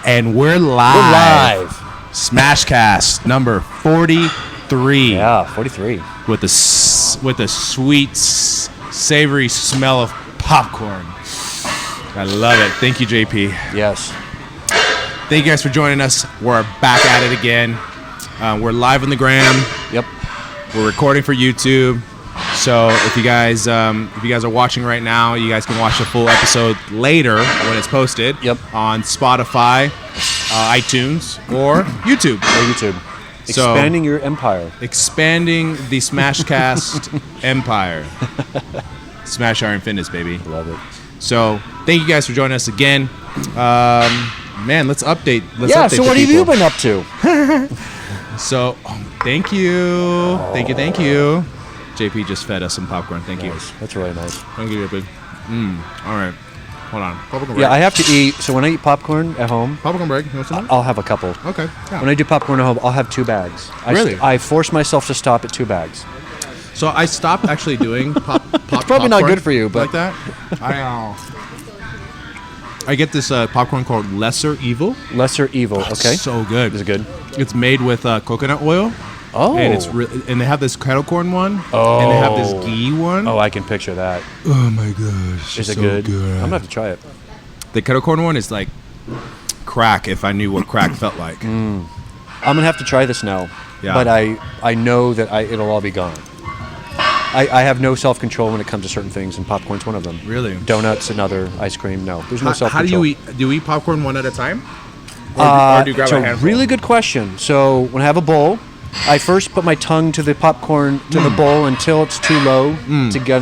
And we're live. Smashcast number 43. Yeah, 43. With the sweet, savory smell of popcorn. I love it. Thank you, JP. Yes. Thank you guys for joining us. We're back at it again. We're live on the gram. Yep. We're recording for YouTube. So if you guys are watching right now, you guys can watch the full episode later when it's posted. Yep. On Spotify, iTunes, or YouTube. Expanding your empire. Expanding the Smashcast empire. Smash Iron Fitness, baby. Love it. So thank you guys for joining us again. Man, let's update. So what have you been up to? So, thank you. Thank you. JP just fed us some popcorn. Thank you. That's really nice. I'll give you a big. All right. Hold on. Popcorn break. Yeah, I have to eat. So when I eat popcorn at home, Popcorn break. You want some? I'll have a couple. Okay. Yeah. When I do popcorn at home, I'll have 2 bags. Really? I force myself to stop at 2 bags. So I stopped actually doing It's probably not good for you, but like that. I get this popcorn called Lesser Evil. Lesser Evil. Okay. So good. Is it good? It's made with coconut oil. Oh. And it's and they have this kettle corn one. Oh. And they have this ghee one. Oh, I can picture that. Oh my gosh. Is it so good? I'm gonna have to try it. The kettle corn one is like crack. If I knew what crack felt like. I'm gonna have to try this now. Yeah. But I know that it'll all be gone. I have no self-control when it comes to certain things, and popcorn's one of them. Really? Donuts, another ice cream. No, there's no self-control. How do you eat? Do you eat popcorn one at a time? Or do you grab a handful? It's a really good question. So when I have a bowl, I first put my tongue to the popcorn, to the bowl until it's too low to get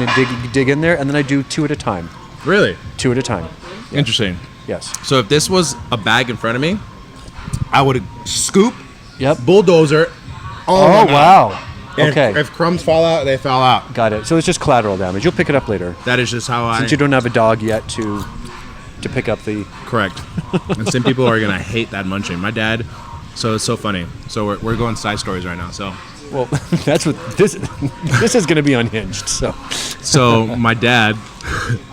dig in there, and then I do 2 at a time. Really? 2 at a time. Yeah. Interesting. Yes. So if this was a bag in front of me, I would scoop, Yep. bulldozer. Oh, wow. Okay. If crumbs fall out, they fall out. Got it. So it's just collateral damage. You'll pick it up later. That is just how Since you don't have a dog yet to pick up the... Correct. And some people are going to hate that munching. My dad... So it's so funny. So we're going side stories right now. So... Well, that's what... This is going to be unhinged, so... So my dad,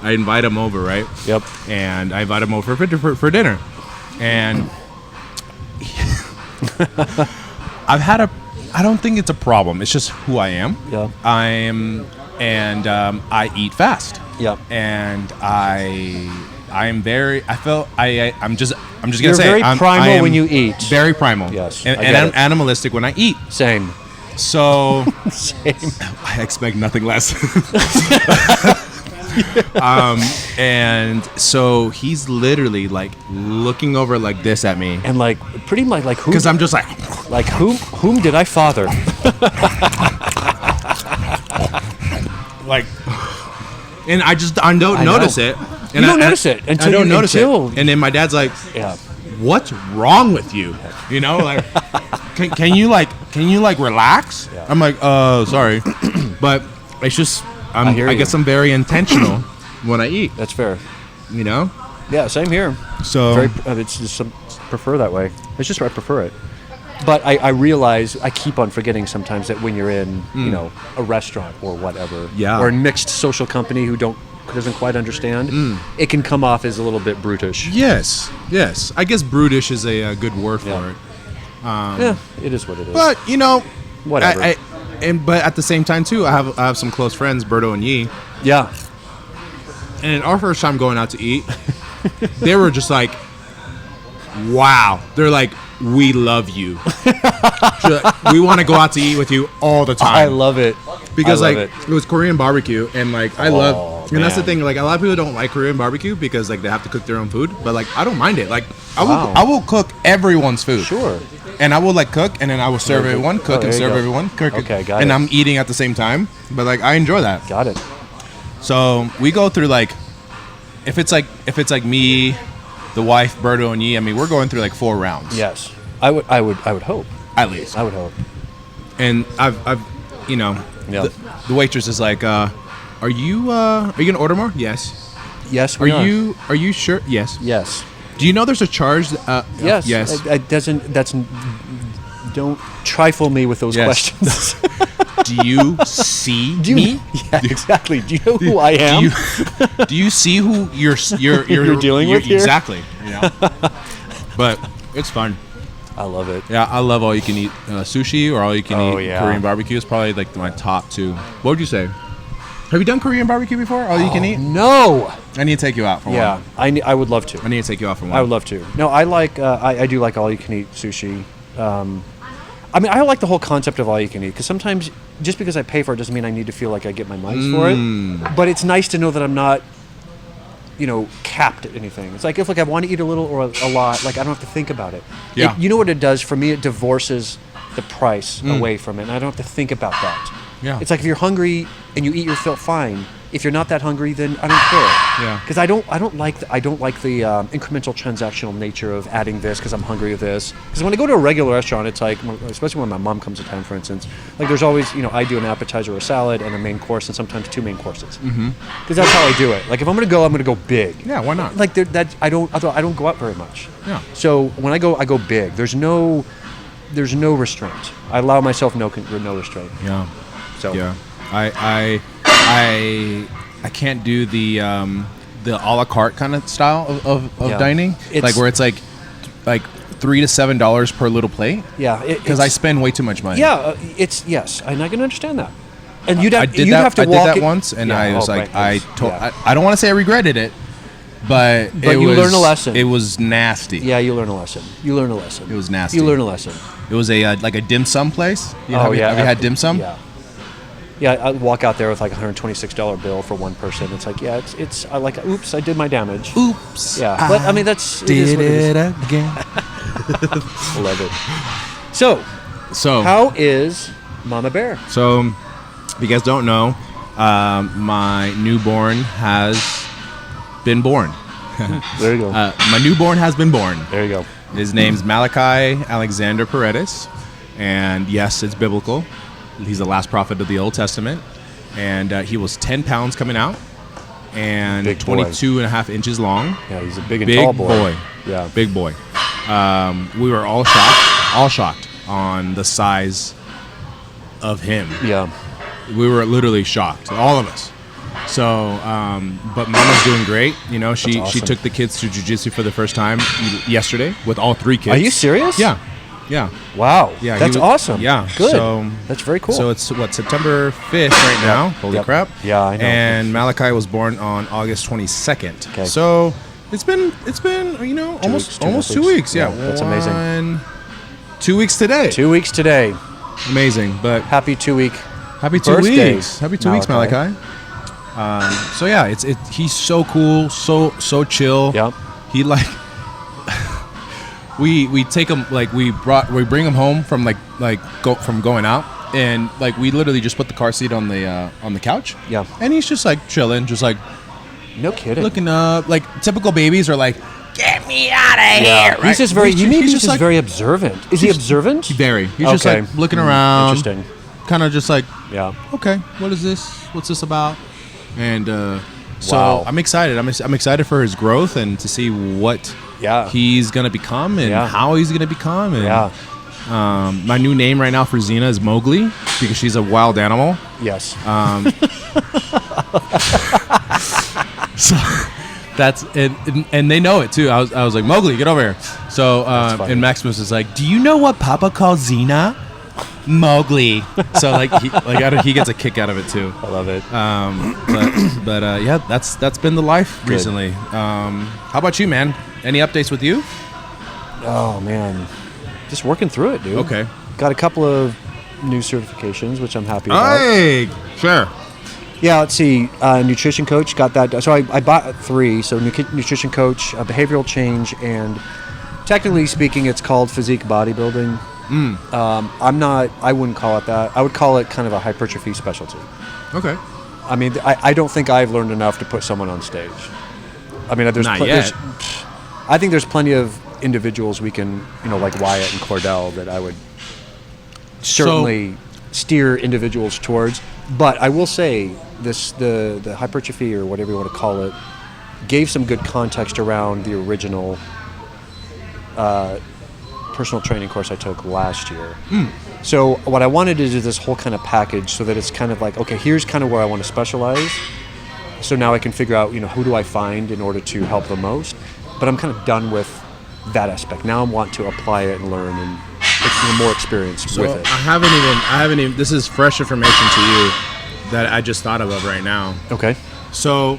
I invite him over, right? Yep. And I invite him over for dinner. And... I don't think it's a problem. It's just who I am. Yeah. I eat fast. Yeah. And I'm just gonna You're say very primal when you eat. Very primal. Yes. And I'm animalistic when I eat. Same. So Same. I expect nothing less. And so he's literally like looking over like this at me, And like pretty much like who? because I'm just like whom did I father? like, and I don't notice it. And You don't notice it until I don't you- notice until- it. And then my dad's like, Yeah. "What's wrong with you? You know, like, can you relax?" Yeah. I'm like, sorry," but it's just I hear you. guess I'm very intentional when I eat. That's fair. You know, Yeah, same here. so It's just prefer that way. It's just I prefer it. But I realize I keep on forgetting sometimes that when you're in a restaurant or whatever, Yeah. or a mixed social company who doesn't quite understand, it can come off as a little bit brutish. yes. I guess brutish is a good word Yeah. for it. Yeah, it is what it is. But you know, Whatever. But at the same time too, I have some close friends, Berto and Yi, Yeah. and our first time going out to eat, they were just like, "Wow!" They're like, "We love you. We want to go out to eat with you all the time." I love it. because I love like it was Korean barbecue, and like I love, and that's the man. thing. Like a lot of people don't like Korean barbecue because like they have to cook their own food, but like I don't mind it. Like Wow. I will cook everyone's food. Sure. And I will like cook, and then I will serve everyone, cook there and you serve go. everyone, cook, Okay, got and it. I'm eating at the same time. But like I enjoy that. Got it. So we go through like, if it's like me, the wife, Berto, and Yi. I mean, we're going through like 4 rounds. Yes. I would hope. At least. I would hope. And I've you know, Yeah. the waitress is like, are you gonna order more? Yes. Yes. Are you sure? Yes. Yes. Do you know there's a charge? Yes. Yes. It doesn't. Don't trifle me with those Yes. questions. Do you see Do you, me? Yeah, exactly. Do you know who I am? Do you see who you're You're dealing with here? Exactly. Yeah. but it's fun. I love it. Yeah, I love all you can eat sushi or all you can eat yeah. Korean barbecue. Is probably like my top two. What would you say? Have you done Korean barbecue before? All you can eat? No. I need to take you out for Yeah, one. I would love to. I need to take you out for one. I would love to. No, I like. I do like all you can eat sushi. I mean, I like the whole concept of all you can eat because sometimes just because I pay for it doesn't mean I need to feel like I get my money's for it. But it's nice to know that I'm not, capped at anything. It's like if I want to eat a little or a lot, like I don't have to think about it. Yeah. You know what it does for me? It divorces the price away from it, and I don't have to think about that. Yeah. It's like if you're hungry and you eat your fill, fine. If you're not that hungry, then I don't care. Yeah. Because I don't like the incremental transactional nature of adding this because I'm hungry of this. Because when I go to a regular restaurant, it's like, especially when my mom comes to town, for instance, like there's always, I do an appetizer or a salad and a main course and sometimes 2 main courses. Because that's how I do it. Like if I'm gonna go big. Yeah, why not? Like I don't go out very much. Yeah. So when I go big. There's no restraint. I allow myself no restraint. Yeah. So yeah, I can't do the a la carte kind of style of dining, like where it's like $3 to $7 per little plate. Yeah, because I spend way too much money. Yeah, and I can understand that. And I did that once, and I was like, I don't want to say I regretted it, but you learn a lesson. It was nasty. Yeah, you learn a lesson. It was nasty. You learn a lesson. It was a like a dim sum place. Have you had dim sum? Yeah. Yeah, I walk out there with like a $126 bill for one person. It's like, it's I like, oops, I did my damage. Oops. Yeah, but I mean did it again. Love it. So how is Mama Bear? So, if you guys don't know, my newborn has been born. There you go. My newborn has been born. There you go. His name's Malachi Alexander Paredes, and yes, it's biblical. He's the last prophet of the Old Testament, and he was 10 pounds coming out and 22 and a half inches long. Yeah, he's a big and tall boy. Yeah, big boy. We were all shocked on the size of him. Yeah. We were literally shocked, all of us. So, but Mama's doing great. She took the kids to jiu-jitsu for the first time yesterday with all 3 kids. Are you serious? Yeah. Wow. Yeah. That's awesome. Yeah. Good. So, that's very cool. So it's September 5th right now. Holy crap. Yeah, I know. And Malachi was born on August 22nd. Okay. So it's been almost 2 weeks. Yeah. That's amazing. 2 weeks today. 2 weeks today. Amazing. But happy 2 week. Happy 2 weeks. Happy 2 weeks, Malachi. So yeah, he's so cool, so chill. Yep. He like we take him, like we bring him home from from going out, and like we literally just put the car seat on the couch. Yeah. And he's just like chilling, just like no kidding, looking up. Like typical babies are like, get me out of here. Right? He's just very very observant. Is he observant? Very. He's just like looking around. Interesting. Kind of just like, yeah. Okay, what is this? What's this about? And so wow. I'm excited. I'm excited for his growth and to see what he's gonna become and how he's gonna become. And, my new name right now for Xena is Mowgli because she's a wild animal. Yes. So that's it, and they know it too. I was like, Mowgli, get over here. So and Maximus is like, do you know what Papa calls Xena? Mowgli. So he gets a kick out of it too. I love it. But yeah, that's been the life recently. How about you, man? Any updates with you? Oh man, just working through it, dude. Okay. Got a couple of new certifications, which I'm happy about. Hey, sure. Yeah, let's see. Nutrition coach, got that. So I bought 3. So nutrition coach, behavioral change, and technically speaking, it's called physique bodybuilding. I wouldn't call it that. I would call it kind of a hypertrophy specialty. Okay. I mean, I don't think I've learned enough to put someone on stage. I mean, Not yet. I think there's plenty of individuals we can, like Wyatt and Cordell, that I would certainly steer individuals towards. But I will say the hypertrophy, or whatever you want to call it, gave some good context around the original personal training course I took last year. So what I wanted to do is this whole kind of package so that it's kind of like, okay, here's kind of where I want to specialize. So now I can figure out, who do I find in order to help the most. But I'm kind of done with that aspect. Now I want to apply it and learn and get more experience So with it. I haven't even. This is fresh information to you that I just thought of right now. Okay. So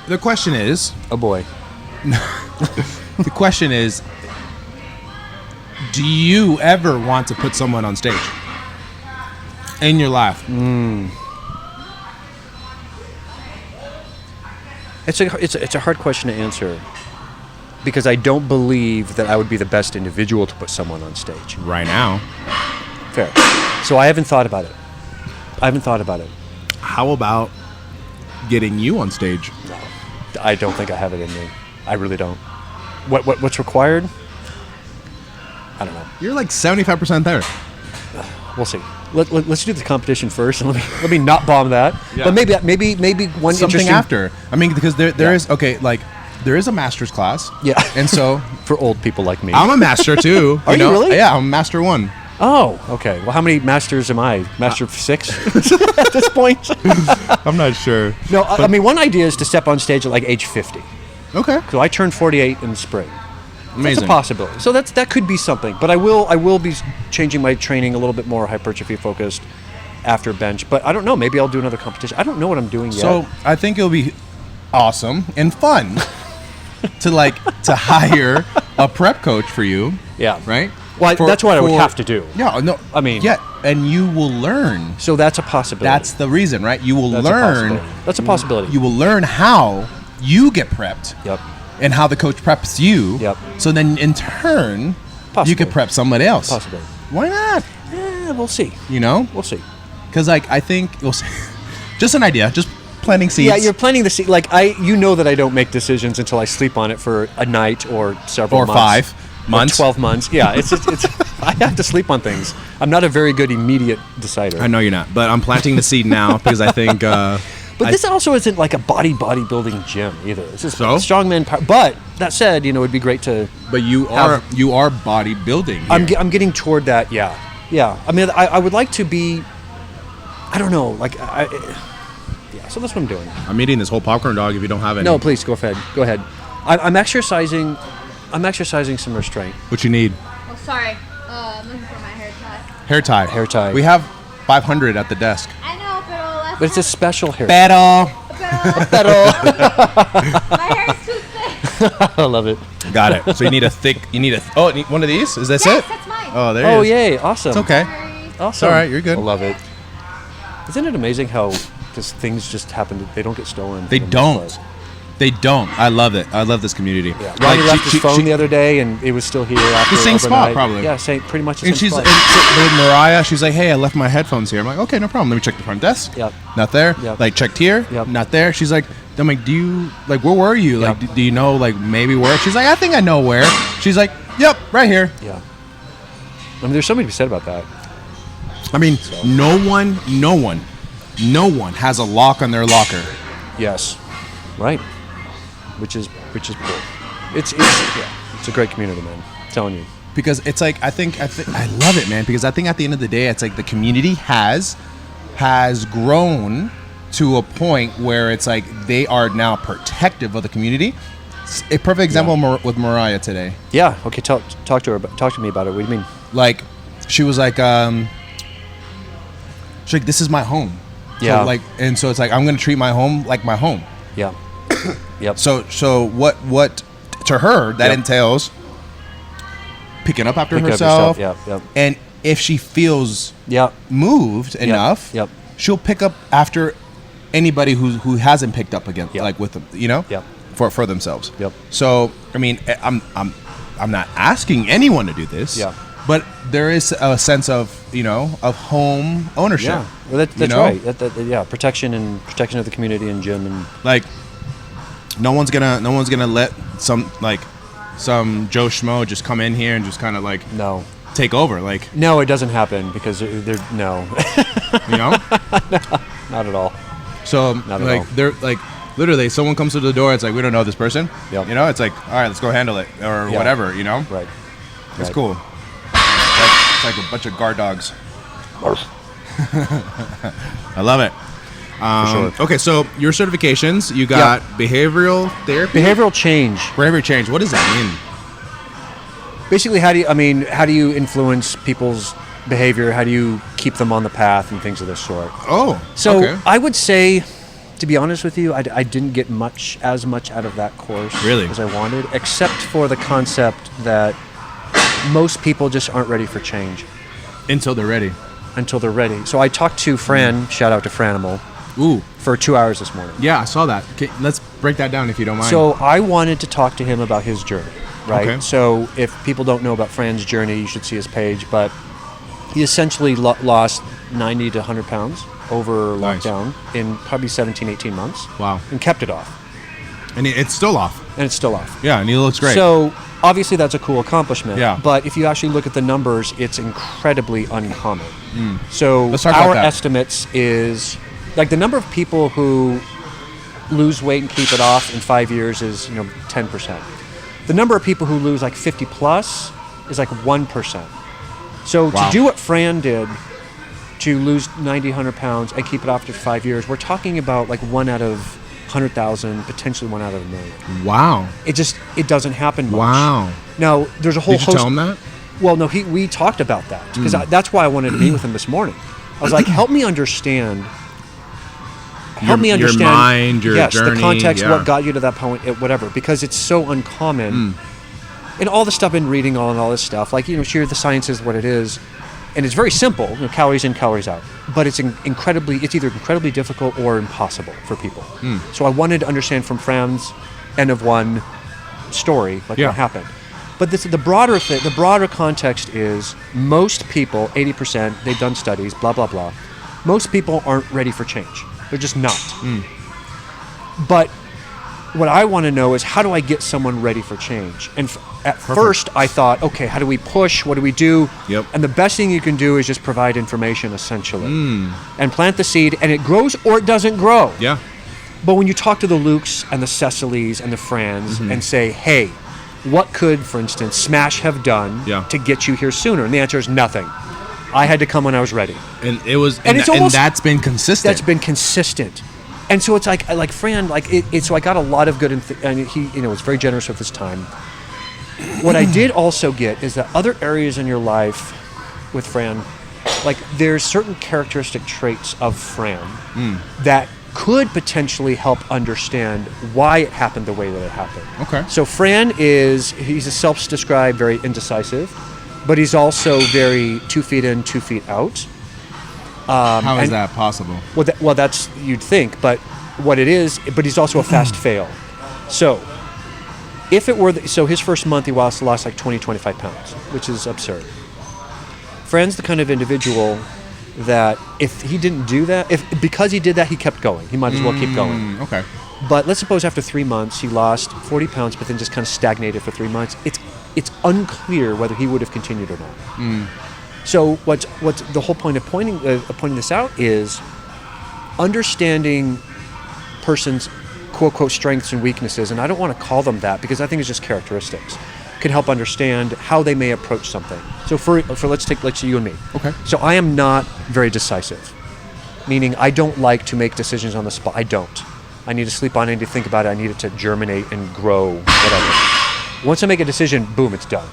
the question is, Oh boy. the question is, do you ever want to put someone on stage in your life? It's a hard question to answer because I don't believe that I would be the best individual to put someone on stage. Right now. Fair. So I haven't thought about it. How about getting you on stage? No, I don't think I have it in me. I really don't. What's required? I don't know. You're like 75% there. We'll see. Let's do the competition first, and let me not bomb that. Yeah. But maybe one Something interesting after. I mean, because there Yeah. is there is a master's class. Yeah. And so for old people like me. I'm a master too. Are you really? Yeah, I'm master 1. Oh, okay. Well, how many masters am I? Master 6 at this point? I'm not sure. No, I mean, one idea is to step on stage at like age 50. Okay. So I turned 48 in the spring. That's Amazing. a possibility. So that could be something. But I will be changing my training a little bit more hypertrophy focused after bench. But I don't know. Maybe I'll do another competition. I don't know what I'm doing yet. So I think it'll be awesome and fun to hire a prep coach for you. Yeah. Right? Well, that's what I would have to do. Yeah, no. I mean- yeah, and you will learn. So that's a possibility. That's the reason, right? You will That's learn. That's a possibility. You will learn how you get prepped. Yep. And how the coach preps you. Yep. So then in turn, you Possibly. could prep somebody else. Possibility. Why not? We'll see. You know? We'll see. Because I think we'll see. Just an idea. Just planting seeds. Yeah, you're planting the seed. Like you know that I don't make decisions until I sleep on it for a night or several Or months. 5 months. Or 12 months. Yeah, it's I have to sleep on things. I'm not a very good immediate decider. I know you're not, but I'm planting the seed now because I think. But this also isn't like a bodybuilding gym either. It's just So? strongman power. But that said, it'd be great to. But you are bodybuilding. Here. I'm getting toward that. Yeah, yeah. I mean, I would like to be. I don't know. Yeah. So that's what I'm doing. I'm eating this whole popcorn dog. If you don't have any, No, please go ahead. Go ahead. I'm exercising. I'm exercising some restraint. What you need? Oh, sorry. I'm looking for my hair tie. Hair tie. Hair tie. We have 500 at the desk. I know, but But it's a special hair. Pero. my hair is too thick. I love it. Got it. So you need a thick. Oh, one of these? Is this Yes, it? that's mine. Oh, there. Oh, it is. yay! Awesome. It's okay. Sorry. Awesome. all right, you're good. I love it. Isn't it amazing how just things just happen? They don't get stolen. They for the most don't. part. They don't. I love it. I love this community. Yeah. Ronnie left his phone the other day, and it was still here after The same spot, overnight. probably. Yeah, pretty much the And same she's spot. with Mariah. She's like, "Hey, I left my headphones here." I'm like, "Okay, no problem. Let me check the front desk." Yep. Not there. Yep. Like checked here. Yep. Not there. She's like, I'm like, "Do you like where were you? Like, Yep. do you know like maybe where?" She's like, "I think I know where." She's like, "Yep, right here." Yeah. I mean, there's something to be said about that. I mean, no one has a lock on their locker. Yes. Right. Which is cool. It's a great community, man. I'm telling you. Because it's like I love it, man. Because I think at the end of the day, it's like the community has grown to a point where it's like they are now protective of the community. A perfect example with Mariah today. Yeah. Okay. Talk to me about it. What do you mean? Like she was like, she's like, this is my home. Yeah. So and so it's like I'm gonna treat my home like my home. Yeah. Yep. So what to her that Yep. entails picking up after Pick up your herself. stuff. Yep. And if she feels Yep. moved enough, Yep. she'll pick up after anybody who hasn't picked up again, Yep. like with them, Yep. for themselves. Yep. So I mean, I'm not asking anyone to do this. Yeah. But there is a sense of of home ownership. Yeah. Well, that's you know? right. Yeah. Protection of the community and gym and. Like no one's gonna let some Joe Schmo just come in here and just kind of like No. take over, like No, it doesn't happen because they're no, you know. not at all. So Not at like all. they're like literally someone comes to the door. It's like we don't know this person. Yep. It's like all right, let's go handle it or Yeah. whatever. Right. It's Right. cool. It's like a bunch of guard dogs. I love it. sure. Okay, so your certifications, you got behavioral therapy, Behavioral change. behavior change. What does that mean? Basically, how do you influence people's behavior? How do you keep them on the path and things of this sort? Oh, So okay. I would say, to be honest with you, I didn't get as much out of that course Really? as I wanted, except for the concept that most people just aren't ready for change Until they're ready. until they're ready. So I talked to Fran, shout out to Franimal, Ooh, for 2 hours this morning. yeah, I saw that. Okay, let's break that down if you don't mind. So I wanted to talk to him about his journey, right? Okay. So if people don't know about Fran's journey, you should see his page. But he essentially lost 90 to 100 pounds over Nice. lockdown in probably 17, 18 months. Wow. And kept it off. And it's still off. And it's still off. Yeah, and he looks great. So obviously that's a cool accomplishment. Yeah. But if you actually look at the numbers, it's incredibly uncommon. So Let's talk about our that. estimates is like the number of people who lose weight and keep it off in 5 years is 10%. The number of people who lose like 50 plus is like 1%. So Wow. to do what Fran did, to lose 90, 100 pounds and keep it off for 5 years, we're talking about like 1 out of 100,000, potentially 1 out of a million. Wow. It doesn't happen much. Wow. Now, there's a whole Did you host. tell him that? Well, no, we talked about that because that's why I wanted to meet with him this morning. I was like, help me understand. Help me Your understand. mind, your yes, journey, the context, yeah. what got you to that point, whatever. Because it's so uncommon, and all the stuff I've been reading on all this stuff, like sure, the science is what it is, and it's very simple, calories in, calories out. But it's it's either incredibly difficult or impossible for people. So I wanted to understand from Fran's end of one story, like Yeah. what happened. But the broader context is most people, 80%, they've done studies, blah blah blah. Most people aren't ready for change. They're just not. But what I want to know is how do I get someone ready for change? And at first I thought, okay, how do we push? What do we do? Yep. And the best thing you can do is just provide information, essentially, and plant the seed, and it grows or it doesn't grow. Yeah. But when you talk to the Lukes and the Cecilys and the Frans and say, hey, what could, for instance, Smash have done Yeah. to get you here sooner? And the answer is nothing. I had to come when I was ready. And it was, And it's almost- that's been consistent. That's been consistent. And so it's like Fran, so I got a lot of good, and he, was very generous with his time. What I did also get is that other areas in your life with Fran, like there's certain characteristic traits of Fran that could potentially help understand why it happened the way that it happened. Okay. So Fran he's a self-described very indecisive, but he's also very 2 feet in, 2 feet out. How is and- that possible? Well, that's you'd think, but what it is, but he's also a fast fail. So, if it were, so his first month he lost like 20, 25 pounds, which is absurd. Fran's the kind of individual that if he didn't do that, because he did that, he kept going. He might as well keep going. Okay. But let's suppose after 3 months he lost 40 pounds, but then just kind of stagnated for 3 months. It's unclear whether he would have continued or not. So what's the whole point of pointing this out is understanding person's quote strengths and weaknesses, and I don't want to call them that because I think it's just characteristics, can help understand how they may approach something. So for let's say you and me. Okay. So I am not very decisive, meaning I don't like to make decisions on the spot. I don't. I need to sleep on it, I need to think about it, I need it to germinate and grow, whatever. Once I make a decision, boom, it's done.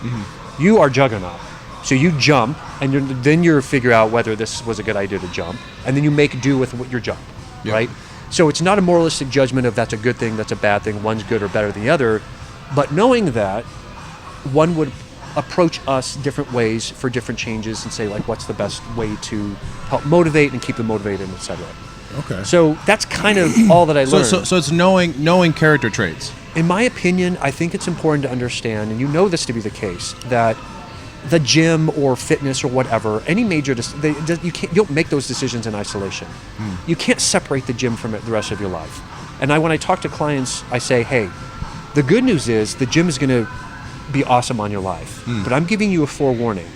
You are Juggernaut. So you jump, and then you figure out whether this was a good idea to jump, and then you make do with what your jump, Yeah. right? So it's not a moralistic judgment of that's a good thing, that's a bad thing, one's good or better than the other, but knowing that one would approach us different ways for different changes and say, like, what's the best way to help motivate and keep them motivated, etc. Okay. So that's kind of all that I learned. So it's knowing character traits. In my opinion, I think it's important to understand, and you know this to be the case, that the gym or fitness or whatever, any major, you don't make those decisions in isolation. You can't separate the gym from the rest of your life. And when I talk to clients, I say, hey, the good news is the gym is going to be awesome on your life, but I'm giving you a forewarning.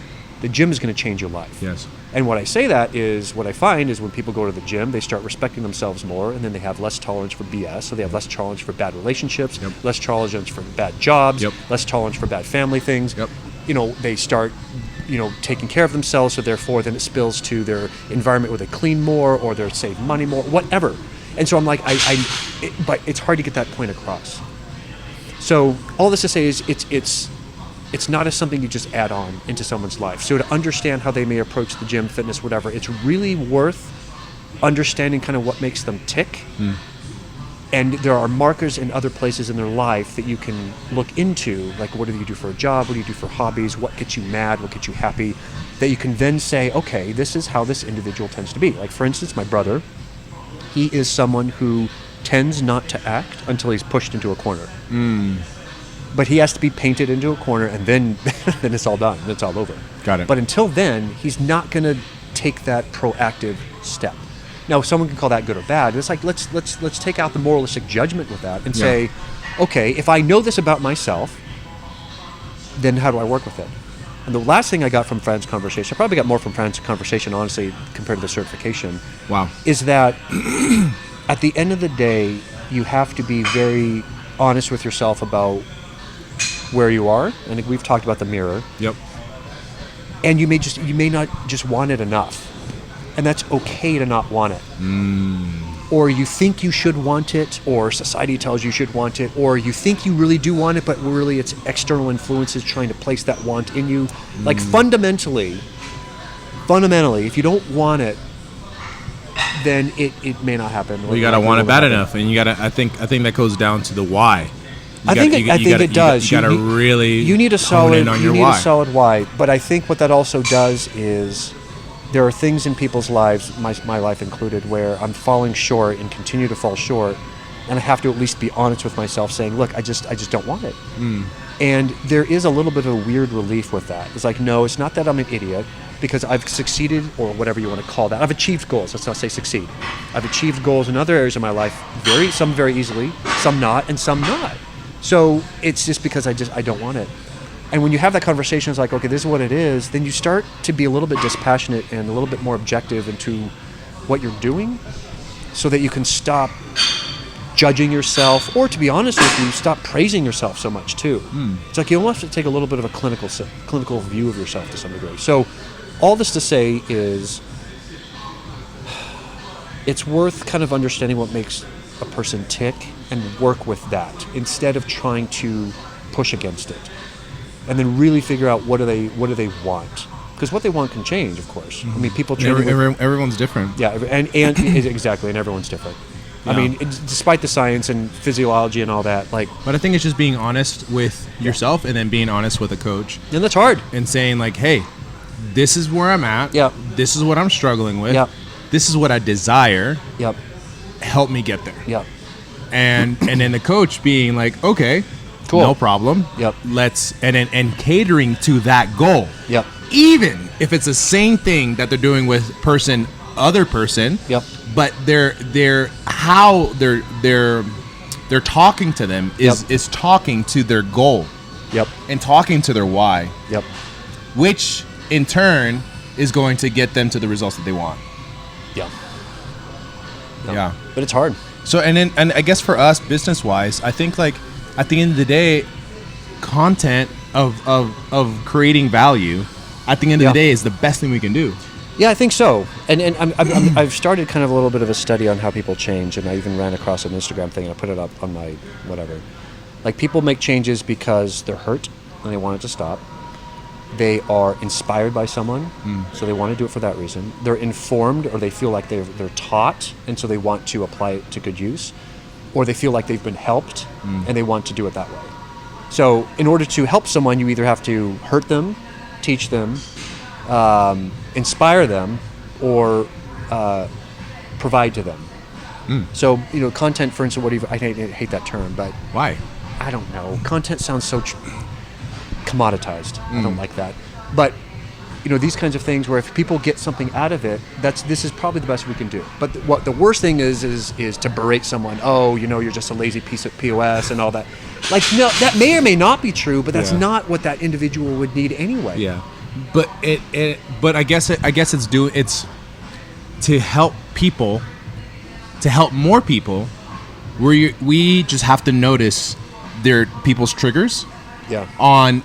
The gym is going to change your life. Yes. And what I say that is, what I find is when people go to the gym, they start respecting themselves more, and then they have less tolerance for BS, so they have less tolerance for bad relationships, less tolerance for bad jobs, less tolerance for bad family things. They start, taking care of themselves, so therefore then it spills to their environment where they clean more or they save money more, whatever. And so I'm like, but it's hard to get that point across. So all this to say is it's It's not as something you just add on into someone's life. So to understand how they may approach the gym, fitness, whatever, it's really worth understanding kind of what makes them tick. And there are markers in other places in their life that you can look into, like what do you do for a job, what do you do for hobbies, what gets you mad, what gets you happy, that you can then say, okay, this is how this individual tends to be. Like, for instance, my brother, he is someone who tends not to act until he's pushed into a corner. But he has to be painted into a corner, and then then it's all done, it's all over. Got it. But until then, he's not going to take that proactive step. Now, someone can call that good or bad. It's like, let's take out the moralistic judgment with that and say, okay, if I know this about myself, then how do I work with it? And the last thing I got from Fran's conversation, I probably got more from Fran's conversation, honestly, compared to the certification, is that at the end of the day, you have to be very honest with yourself about where you are. And we've talked about the mirror. Yep. And you may not just want it enough. And that's okay to not want it. Or you think you should want it, or society tells you should want it, or you think you really do want it, but really it's external influences trying to place that want in you. Like fundamentally, if you don't want it, then it may not happen. Well, you gotta want it bad enough, and you gotta. I think that goes down to the why. I think it does. You gotta really. You need a solid. On You your need why. a solid why. But I think what that also does is, there are things in people's lives, my life included, where I'm falling short and continue to fall short, and I have to at least be honest with myself, saying, "Look, I just don't want it." And there is a little bit of a weird relief with that. It's like, no, it's not that I'm an idiot, because I've succeeded, or whatever you want to call that. I've achieved goals. Let's not say succeed. I've achieved goals in other areas of my life, some very easily, some not, and some not. So it's just because I don't want it. And when you have that conversation, it's like, okay, this is what it is, then you start to be a little bit dispassionate and a little bit more objective into what you're doing, so that you can stop judging yourself, or, to be honest with you, stop praising yourself so much too. It's like you almost have to take a little bit of a clinical view of yourself to some degree. So all this to say is, it's worth kind of understanding what makes a person tick and work with that, instead of trying to push against it. And then really figure out what do they want, because what they want can change, of course. I mean, people everyone's different. Yeah, and exactly, and everyone's different. Yeah. I mean, despite the science and physiology and all that, like. But I think it's just being honest with yourself, and then being honest with a coach. And that's hard. And saying, like, hey, this is where I'm at. Yep. This is what I'm struggling with. Yep. This is what I desire. Yep. Help me get there. Yep. And then the coach being like, okay, cool, no problem. Yep. And catering to that goal. Yep. Even if it's the same thing that they're doing with other person. Yep. But they're talking to them is talking to their goal. Yep. And talking to their why. Yep. Which in turn is going to get them to the results that they want. Yeah. Yeah. But it's hard. So and I guess for us, business wise, I think, like, at the end of the day, content of creating value at the end of the day is the best thing we can do. Yeah, I think so. And I've started kind of a little bit of a study on how people change, and I even ran across an Instagram thing, and I put it up on my whatever. Like, people make changes because they're hurt and they want it to stop. They are inspired by someone, so they want to do it for that reason. They're informed, or they feel like they're taught, and so they want to apply it to good use. Or they feel like they've been helped, and they want to do it that way. So in order to help someone, you either have to hurt them, teach them, inspire them, or provide to them. So, content, for instance, I hate that term, but... Why? I don't know. Content sounds so commoditized. I don't like that. But, these kinds of things where if people get something out of it, this is probably the best we can do. But what the worst thing is to berate someone. Oh, you're just a lazy piece of POS and all that. Like, no, that may or may not be true, but that's not what that individual would need anyway. Yeah. But I guess it's to help people, to help more people, we just have to notice people's triggers. Yeah. On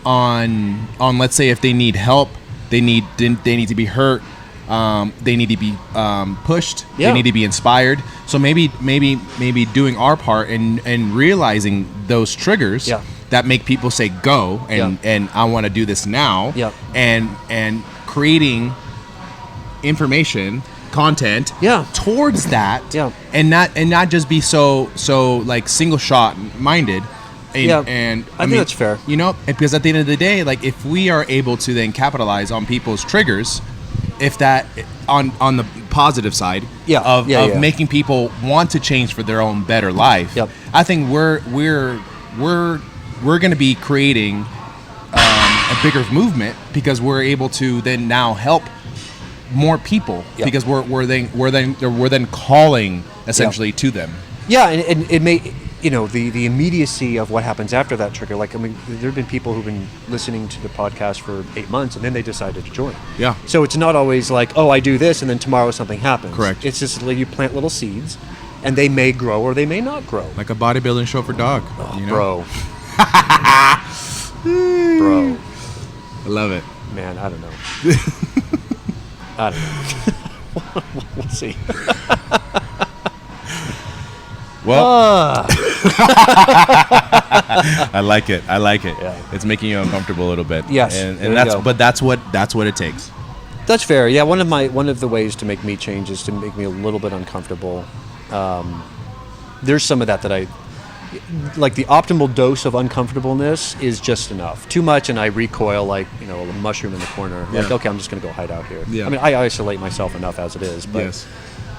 let's say if they need help, they need to be hurt, they need to be pushed, they need to be inspired. So maybe doing our part and realizing those triggers, that make people say go and I want to do this now. Yep. And creating information, content towards that. Yeah. And not just be so like single shot minded. And I think that's fair. You know, because at the end of the day, like if we are able to then capitalize on people's triggers, if that on the positive side of making people want to change for their own better life, I think we're going to be creating a bigger movement because we're able to then now help more people because we're then calling essentially to them. Yeah, and it may, you know, the immediacy of what happens after that trigger. Like, I mean, there have been people who've been listening to the podcast for 8 months and then they decided to join. Yeah. So it's not always like, oh, I do this and then tomorrow something happens. Correct. It's just like you plant little seeds and they may grow or they may not grow. Like a bodybuilding show for dog. Oh, you know? Bro. Bro. I love it. Man, I don't know. I don't know. We'll see. Well, I like it. Yeah. It's making you uncomfortable a little bit. Yes, and that's what it takes. That's fair. Yeah, one of the ways to make me change is to make me a little bit uncomfortable. There's some of that I like. The optimal dose of uncomfortableness is just enough. Too much, and I recoil like, you know, a mushroom in the corner. Yeah. Like, okay, I'm just going to go hide out here. Yeah. I mean, I isolate myself enough as it is. But, yes.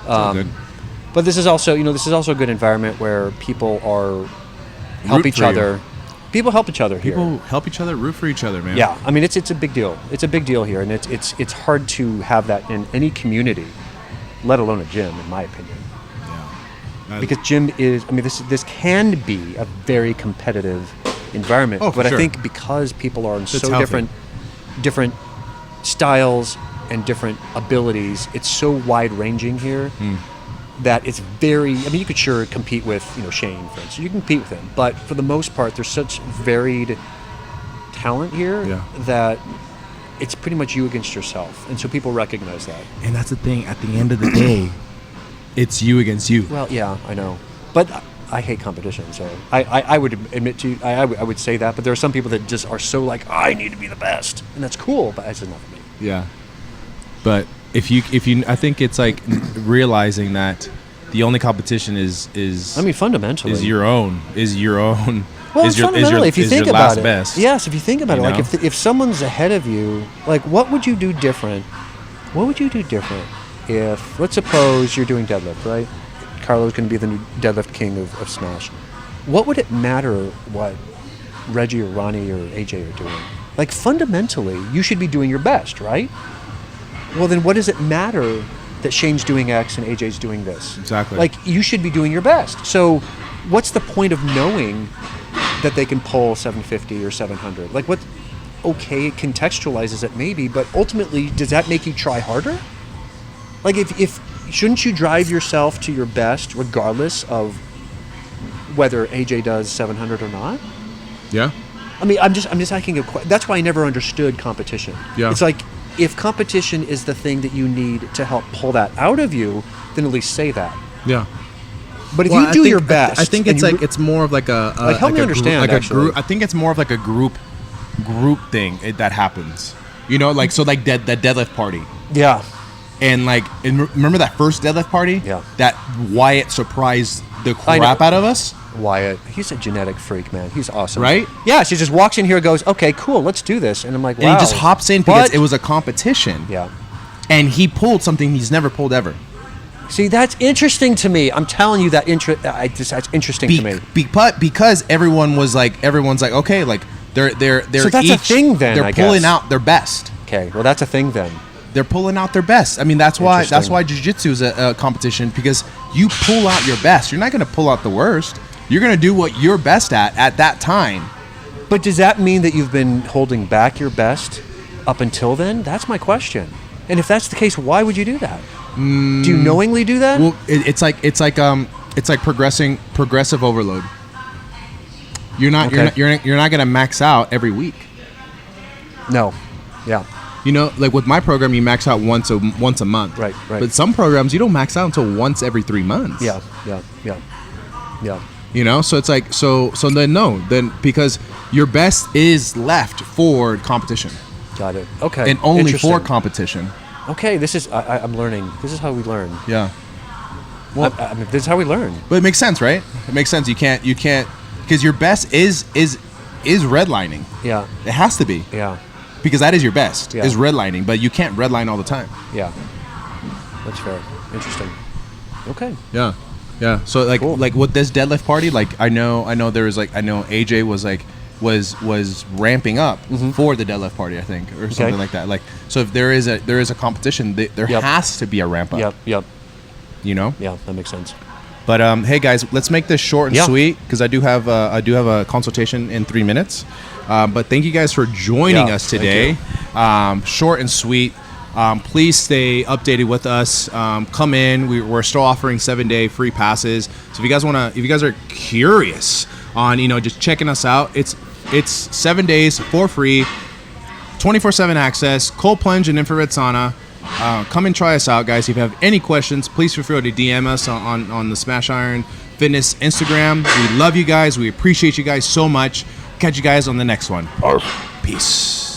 Good. But this is also a good environment where people help each other. People help each other here. People help each other, root for each other, man. Yeah, I mean, it's a big deal. It's a big deal here, and it's hard to have that in any community, let alone a gym, in my opinion. Yeah. Because gym is, I mean, this can be a very competitive environment. Oh, for but sure. I think because people are in It's so healthy. different styles and different abilities, it's so wide-ranging here. That it's very, I mean, you could sure compete with, you know, Shane, for instance. You can compete with him. But for the most part, there's such varied talent here that it's pretty much you against yourself. And so people recognize that. And that's the thing. At the end of the day, it's you against you. Well, yeah, I know. But I hate competition, so I would admit to you, I would say that. But there are some people that just are so like, I need to be the best. And that's cool, but it's just not for me. Yeah. But if you, I think it's like realizing that the only competition is I mean, fundamentally is your own. Well, fundamentally, if you think your about last it, best. yes, if you think about You it, like know? if someone's ahead of you, like what would you do different? What would you do different if, let's suppose you're doing deadlift, right? Carlo's going to be the new deadlift king of Smash. What would it matter what Reggie or Ronnie or AJ are doing? Like fundamentally, you should be doing your best, right? Well, then what does it matter that Shane's doing X and AJ's doing this? Exactly. Like, you should be doing your best. So what's the point of knowing that they can pull 750 or 700? Like, what? Okay, it contextualizes it maybe, but ultimately, does that make you try harder? Like, if shouldn't you drive yourself to your best regardless of whether AJ does 700 or not? Yeah. I mean, I'm just asking a question. That's why I never understood competition. Yeah. It's like, if competition is the thing that you need to help pull that out of you, then at least say that. Yeah. But if you do your best, I think it's like it's more of like a like help like me a understand. Like actually. a group. I think it's more of like a group thing that happens. You know, like so, like that deadlift party. Yeah. And like, remember that first deadlift party? Yeah. That Wyatt surprised the crap out of us. Wyatt, he's a genetic freak, man. He's awesome. Right? Yeah, she just walks in here and goes, okay, cool, let's do this. And I'm like, wow. And he just hops in because But- it was a competition. Yeah. And he pulled something he's never pulled ever. See, that's interesting to me. I'm telling you that that's interesting to me. Because everyone's like, okay, like they're So that's a thing then, they're I pulling guess. out their best. Okay, well, that's a thing then. They're pulling out their best. I mean, that's why Interesting. jiu-jitsu is a competition, because you pull out your best. You're not going to pull out the worst. You're going to do what you're best at that time. But does that mean that you've been holding back your best up until then? That's my question. And if that's the case, why would you do that? Do you knowingly do that? Well, it's like progressive overload. You're not going to max out every week. No. Yeah. You know, like with my program, you max out once a month. Right. But some programs you don't max out until once every 3 months. Yeah. You know, so it's like so then because Your best is left for competition, Got it. Okay. and only Interesting. for competition. Okay, this is I'm learning. This is how we learn. Yeah. Well, I mean, this is how we learn. But it makes sense, right? It makes sense. You can't because your best is redlining. Yeah. It has to be Yeah. because that is your best Yeah. is redlining, but you can't redline all the time. Yeah. That's fair. Interesting. Okay. Yeah. Yeah. So like Cool. like with this deadlift party, like I know there was like I know AJ was like was ramping up for the deadlift party, I think, or something like that. Like so if there is a competition, there Yep. has to be a ramp up. Yep. Yep. You know? Yeah, that makes sense. But hey guys, let's make this short and Yeah. sweet because I do have a consultation in 3 minutes. But thank you guys for joining Yeah, us thank today. Short and sweet. Please stay updated with us. Come in. We're still offering 7-day free passes. So if you guys are curious on just checking us out, it's 7 days for free, 24/7 access, cold plunge and infrared sauna. Come and try us out, guys. If you have any questions, please feel free to DM us on the Smash Iron Fitness Instagram. We love you guys. We appreciate you guys so much. Catch you guys on the next one. Peace.